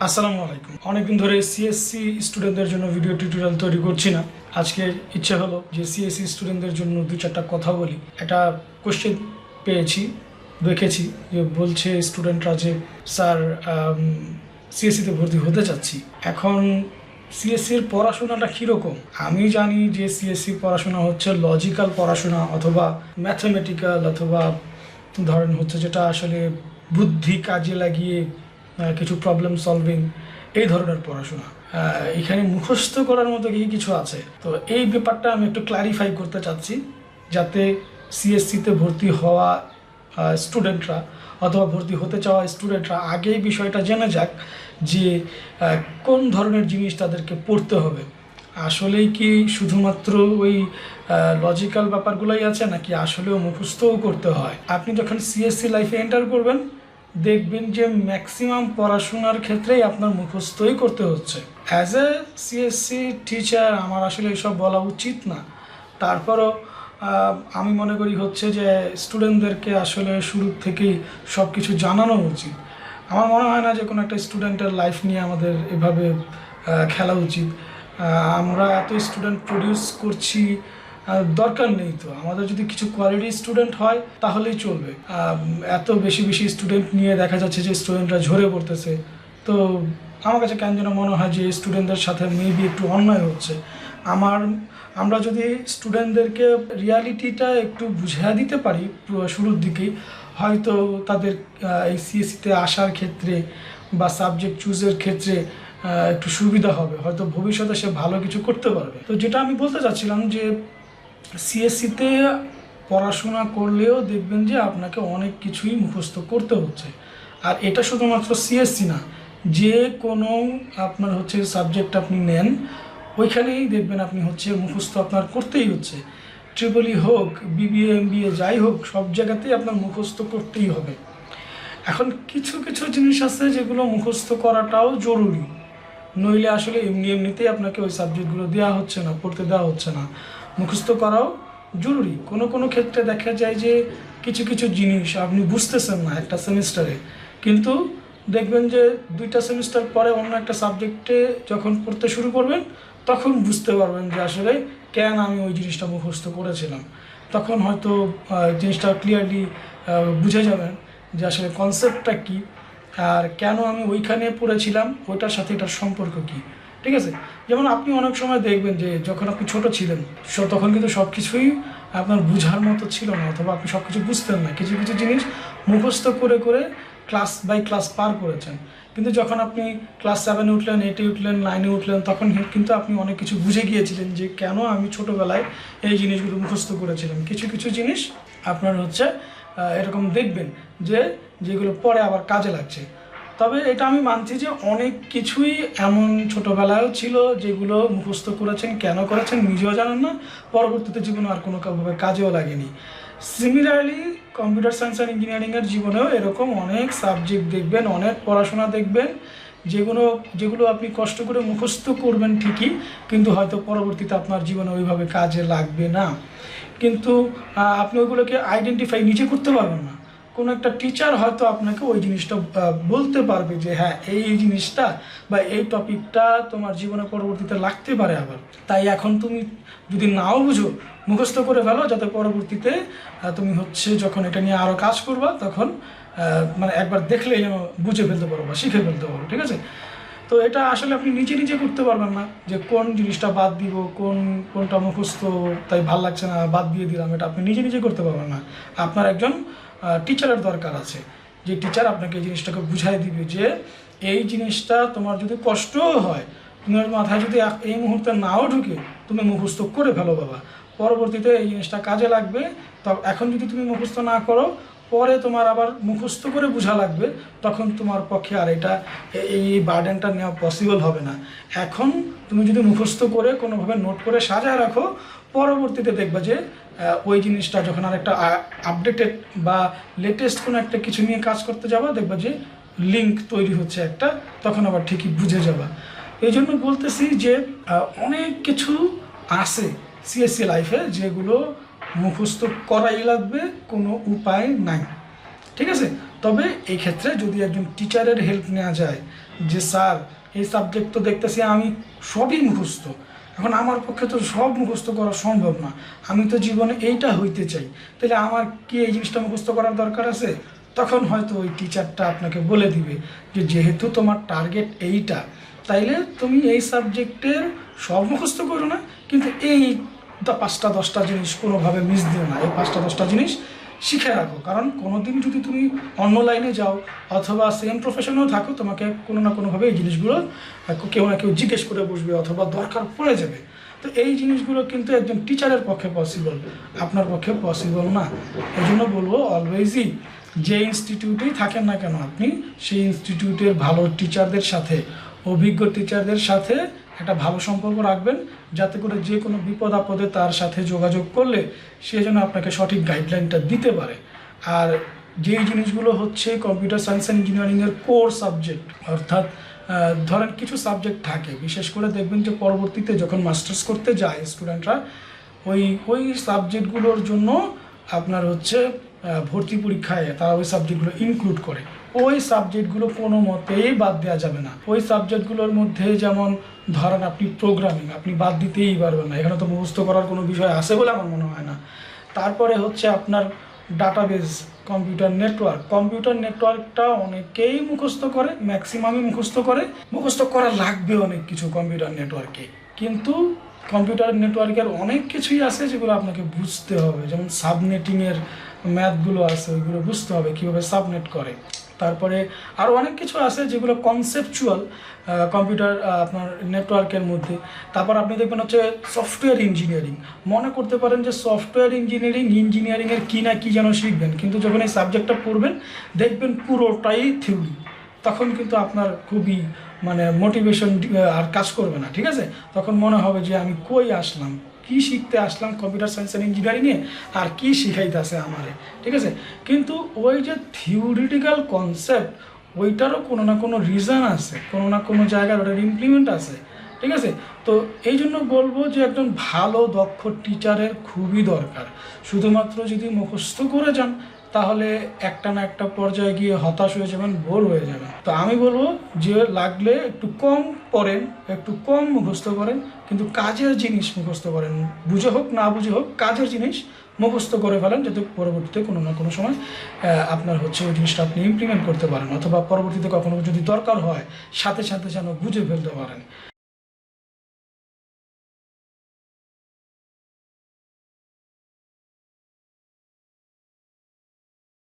আসসালামু আলাইকুম। অনেকদিন ধরে সিএসসি স্টুডেন্টদের জন্য ভিডিও টিউটোরিয়াল তৈরি করছি না। আজকে ইচ্ছে হলো যে সিএসসি স্টুডেন্টদের জন্য দু চারটা কথা বলি। একটা কোশ্চেন পেয়েছি, দেখেছি যে বলছে স্টুডেন্টরা যে স্যার সিএসসিতে ভর্তি হতে চাচ্ছি, এখন সিএসসির পড়াশোনাটা কীরকম? আমি জানি যে সিএসসি পড়াশোনা হচ্ছে লজিক্যাল পড়াশোনা অথবা ম্যাথমেটিক্যাল অথবা ধরেন হচ্ছে যেটা আসলে বুদ্ধি কাজে লাগিয়ে কিছু প্রবলেম সলভিং, এই ধরনের পড়াশোনা। এখানে মুখস্থ করার মতো কি কিছু আছে? তো এই ব্যাপারটা আমি একটু ক্লারিফাই করতে চাচ্ছি, যাতে সিএসসিতে ভর্তি হওয়া স্টুডেন্টরা অথবা ভর্তি হতে চাওয়া স্টুডেন্টরা আগেই বিষয়টা জেনে যাক যে কোন ধরনের জিনিস তাদেরকে পড়তে হবে। আসলেই কি শুধুমাত্র ওই লজিক্যাল ব্যাপারগুলোই আছে, নাকি আসলেও মুখস্থও করতে হয়? আপনি যখন সিএসসি লাইফে এন্টার করবেন, দেখবেন যে ম্যাক্সিমাম পড়াশোনার ক্ষেত্রেই আপনার মুখস্থই করতে হচ্ছে। অ্যাজ এ সিএসসি টিচার আমার আসলে এসব বলা উচিত না, তারপরও আমি মনে করি হচ্ছে যে স্টুডেন্টদেরকে আসলে শুরু থেকেই সব কিছু জানানো উচিত। আমার মনে হয় না যে কোনো একটা স্টুডেন্টের লাইফ নিয়ে আমাদের এভাবে খেলা উচিত। আমরা এত স্টুডেন্ট প্রডিউস করছি, দরকার নেই। তো আমাদের যদি কিছু কোয়ালিটি স্টুডেন্ট হয় তাহলেই চলবে। এত বেশি বেশি স্টুডেন্ট নিয়ে দেখা যাচ্ছে যে স্টুডেন্টরা ঝরে পড়তেছে। তো আমার কাছে কেন যেন মনে হয় যে স্টুডেন্টদের সাথে মেবি একটু অন্যায় হচ্ছে। আমরা যদি স্টুডেন্টদেরকে রিয়ালিটিটা একটু বুঝিয়ে দিতে পারি শুরুর দিকেই, হয়তো তাদের এই সিএসসিতে আসার ক্ষেত্রে বা সাবজেক্ট চুজের ক্ষেত্রে একটু সুবিধা হবে, হয়তো ভবিষ্যতে সে ভালো কিছু করতে পারবে। তো যেটা আমি বলতে চাচ্ছিলাম যে সিএসসিতে পড়াশোনা করলেও দেখবেন যে আপনাকে অনেক কিছুই মুখস্থ করতে হচ্ছে। আর এটা শুধুমাত্র সিএসসি না, যে কোনো আপনার হচ্ছে সাবজেক্ট আপনি নেন, ওইখানেই দেখবেন আপনি হচ্ছে মুখস্থ আপনার করতেই হচ্ছে। ট্রিপলই হোক, বিবিএ এমবিএ যাই হোক, সব জায়গাতেই আপনার মুখস্থ করতেই হবে। এখন কিছু কিছু জিনিস আছে যেগুলো মুখস্থ করাটাও জরুরি, নইলে আসলে এমনিতেই আপনাকে ওই সাবজেক্টগুলো দেওয়া হচ্ছে না, পড়তে দেওয়া হচ্ছে না। মুখস্থ করাও জরুরি। কোনো ক্ষেত্রে দেখা যায় যে কিছু কিছু জিনিস আপনি বুঝতেছেন না একটা সেমিস্টারে, কিন্তু দেখবেন যে 2টা সেমিস্টার পরে অন্য একটা সাবজেক্টে যখন পড়তে শুরু করবেন, তখন বুঝতে পারবেন যে আসলে কেন আমি ওই জিনিসটা মুখস্থ করেছিলাম। তখন হয়তো জিনিসটা ক্লিয়ারলি বুঝে যাবেন যে আসলে কনসেপ্টটা কী, আর কেন আমি ওইখানে পড়েছিলাম, ওইটার সাথে এটার সম্পর্ক কী। ঠিক আছে? যেমন আপনি অনেক সময় দেখবেন যে যখন আপনি ছোট ছিলেন, তখন কিন্তু সব কিছুই আপনার বুঝার মতো ছিল না, অথবা আপনি সব কিছু বুঝতেন না। কিছু কিছু জিনিস মুখস্থ করে করে ক্লাস বাই ক্লাস পার করেছেন, কিন্তু যখন আপনি ক্লাস 7-এ উঠলেন, 8-এ উঠলেন, 9-এ উঠলেন, তখন কিন্তু আপনি অনেক কিছু বুঝে গিয়েছিলেন যে কেন আমি ছোটোবেলায় এই জিনিসগুলো মুখস্থ করেছিলাম। কিছু কিছু জিনিস আপনার হচ্ছে এরকম দেখবেন যে যেগুলো পরে আবার কাজে লাগছে। তবে এটা আমি মানছি যে অনেক কিছুই এমন ছোটোবেলায়ও ছিল যেগুলো মুখস্থ করেছেন, কেন করেছেন নিজেও জানেন না, পরবর্তীতে জীবনে আর কোনোভাবে কাজেও লাগেনি। সিমিলারলি কম্পিউটার সায়েন্স অ্যান্ড ইঞ্জিনিয়ারিংয়ের জীবনেও এরকম অনেক সাবজেক্ট দেখবেন, অনেক পড়াশোনা দেখবেন, যেগুলো আপনি কষ্ট করে মুখস্থ করবেন ঠিকই, কিন্তু হয়তো পরবর্তীতে আপনার জীবনে ওইভাবে কাজে লাগবে না। কিন্তু আপনি ওইগুলোকে আইডেন্টিফাই নিজে করতে পারবেন না। কোনো একটা টিচার হয়তো আপনাকে ওই জিনিসটা বলতে পারবে যে হ্যাঁ, এই জিনিসটা বা এই টপিকটা তোমার জীবনে পরবর্তীতে লাগতে পারে। আবার তাই এখন তুমি যদি নাও বুঝো, মুখস্থ করে ফেলো, যাতে পরবর্তীতে তুমি হচ্ছে যখন এটা নিয়ে আরও কাজ করবা, তখন মানে একবার দেখলেই যেন বুঝে ফেলতে পারো বা শিখে ফেলতে পারো। ঠিক আছে? তো এটা আসলে আপনি নিজে নিজে করতে পারবেন না যে কোন জিনিসটা বাদ দিব, কোনটা মুখস্থ তাই ভাল লাগছে না বাদ দিয়ে দিলাম, এটা আপনি নিজে নিজে করতে পারবেন না। আপনার একজন টিচারের দরকার আছে, যে টিচার আপনাকে এই জিনিসটাকে বুঝাই দিবে যে এই জিনিসটা তোমার যদি কষ্টও হয়, তোমার মাথায় যদি এই মুহূর্তে নাও ঢুকে, তুমি মুখস্থ করে ফেলো বাবা, পরবর্তীতে এই জিনিসটা কাজে লাগবে। তো এখন যদি তুমি মুখস্থ না করো, পরে তোমার আবার মুখস্থ করে বোঝা লাগবে, তখন তোমার পক্ষে আর এই বার্ডেনটা নেওয়া পসিবল হবে না। এখন তুমি যদি মুখস্থ করে কোনোভাবে নোট করে সাজায় রাখো, পরবর্তীতে দেখবে যে ওই জিনিসটা যখন আর একটা আপডেটেড বা লেটেস্ট কোনো একটা কিছু নিয়ে কাজ করতে যাবা, দেখবা যে লিঙ্ক তৈরি হচ্ছে একটা, তখন আবার ঠিকই বুঝে যাবা। এই জন্য বলতেছি যে অনেক কিছু আছে সিএসসি লাইফে যেগুলো মুখস্থ করাই লাগবে, কোনো উপায় নাই। ঠিক আছে? তবে এই ক্ষেত্রে যদি একজন টিচারের হেল্প নেওয়া যায় যে স্যার এই সাবজেক্ট তো দেখতেছি আমি সবই মুখস্থ, এখন আমার পক্ষে তো সব মুখস্থ করা সম্ভব না, আমি তো জীবনে এইটা হইতে চাই, তাহলে আমার কি এই জিনিসটা মুখস্থ করার দরকার আছে? তখন হয়তো ওই টিচারটা আপনাকে বলে দিবে যে যেহেতু তোমার টার্গেট এইটা, তাইলে তুমি এই সাবজেক্টের সব মুখস্থ করো না, কিন্তু এই 5টা 10টা জিনিস কোনোভাবে মিস দিও না, এই 5টা 10টা জিনিস শিখে রাখো। কারণ কোনো দিন যদি তুমি অন্য লাইনে যাও অথবা সেম প্রফেশনেও থাকো, তোমাকে কোনো না কোনোভাবে এই জিনিসগুলো কেউ না কেউ জিজ্ঞেস করে বসবে অথবা দরকার পড়ে যাবে। তো এই জিনিসগুলো কিন্তু একজন টিচারের পক্ষে পসিবল, আপনার পক্ষে পসিবল না। এই জন্য বলবো অলওয়েজই যে ইনস্টিটিউটেই থাকেন না কেন আপনি, সেই ইনস্টিটিউটের ভালো টিচারদের সাথে, অভিজ্ঞ টিচারদের সাথে একটা ভালো সম্পর্ক রাখবেন, যাতে করে যে কোনো বিপদ আপদে তার সাথে যোগাযোগ করলে সে যেন আপনাকে সঠিক গাইডলাইনটা দিতে পারে। আর যেই জিনিসগুলো হচ্ছে কম্পিউটার সায়েন্স অ্যান্ড ইঞ্জিনিয়ারিংয়ের কোর সাবজেক্ট, অর্থাৎ ধরেন কিছু সাবজেক্ট থাকে, বিশেষ করে দেখবেন যে পরবর্তীতে যখন মাস্টার্স করতে যায় স্টুডেন্টরা, ওই সাবজেক্টগুলোর জন্য আপনার হচ্ছে ভর্তি পরীক্ষায় তারা ওই সাবজেক্টগুলো ইনক্লুড করে। ওই সাবজেক্টগুলো কোনো মতেই বাদ দেওয়া যাবে না। ওই সাবজেক্টগুলোর মধ্যে যেমন ধরেন আপনি প্রোগ্রামিং, আপনি বাদ দিতেই পারবেন না, এখানে তো মুখস্থ করার কোনো বিষয় আছে বলে আমার মনে হয় না। তারপরে হচ্ছে আপনার ডাটাবেস, কম্পিউটার নেটওয়ার্কটা অনেকেই মুখস্থ করে, ম্যাক্সিমামই মুখস্থ করা লাগবে অনেক কিছু কম্পিউটার নেটওয়ার্কে, কিন্তু কম্পিউটার নেটওয়ার্কের অনেক কিছুই আছে যেগুলো আপনাকে বুঝতে হবে, যেমন সাবনেটিংয়ের ম্যাথগুলো আছে, ওইগুলো বুঝতে হবে কীভাবে সাবনেট করে। তারপরে আরও অনেক কিছু আছে যেগুলো কনসেপচুয়াল কম্পিউটার আপনার নেটওয়ার্কের মধ্যে। তারপর আপনি দেখবেন হচ্ছে সফটওয়্যার ইঞ্জিনিয়ারিং, মনে করতে পারেন যে সফটওয়্যার ইঞ্জিনিয়ারিংয়ের কী না কী যেন শিখবেন, কিন্তু যখন এই সাবজেক্টটা পড়বেন দেখবেন পুরোটাই থিওরি, তখন কিন্তু আপনার খুবই মানে মোটিভেশন আর কাজ করবে না, ঠিক আছে? তখন মনে হবে যে আমি কই আসলাম, কি শিখতে আসলাম কম্পিউটার সায়েন্স অ্যান্ড ইঞ্জিনিয়ারিংয়ে, আর কি শিখাইতেছে আমারে, ঠিক আছে? কিন্তু ওই যে থিওরিটিক্যাল কনসেপ্ট, ওইটারও কোনো না কোনো রিজন আছে, কোনো না কোনো জায়গায় ওটার ইমপ্লিমেন্ট আছে, ঠিক আছে? তো এই জন্য বলবো যে একজন ভালো দক্ষ টিচারের খুবই দরকার। শুধুমাত্র যদি মুখস্থ করে যান তাহলে একটা না একটা পর্যায়ে গিয়ে হতাশ হয়ে যাবেন, বোর হয়ে যাবেন। তো আমি বলবো যে লাগলে একটু কম পড়েন, একটু কম মুখস্থ করেন, কিন্তু কাজের জিনিস মুখস্থ করেন, বুঝে হোক না বুঝে হোক কাজের জিনিস মুখস্থ করে ফেলেন, যাতে পরবর্তীতে কোনো না কোনো সময় আপনার হচ্ছে ওই জিনিসটা আপনি ইমপ্লিমেন্ট করতে পারেন, অথবা পরবর্তীতে কখনো যদি দরকার হয় সাথে সাথে যেন বুঝে ফেলতে পারেন।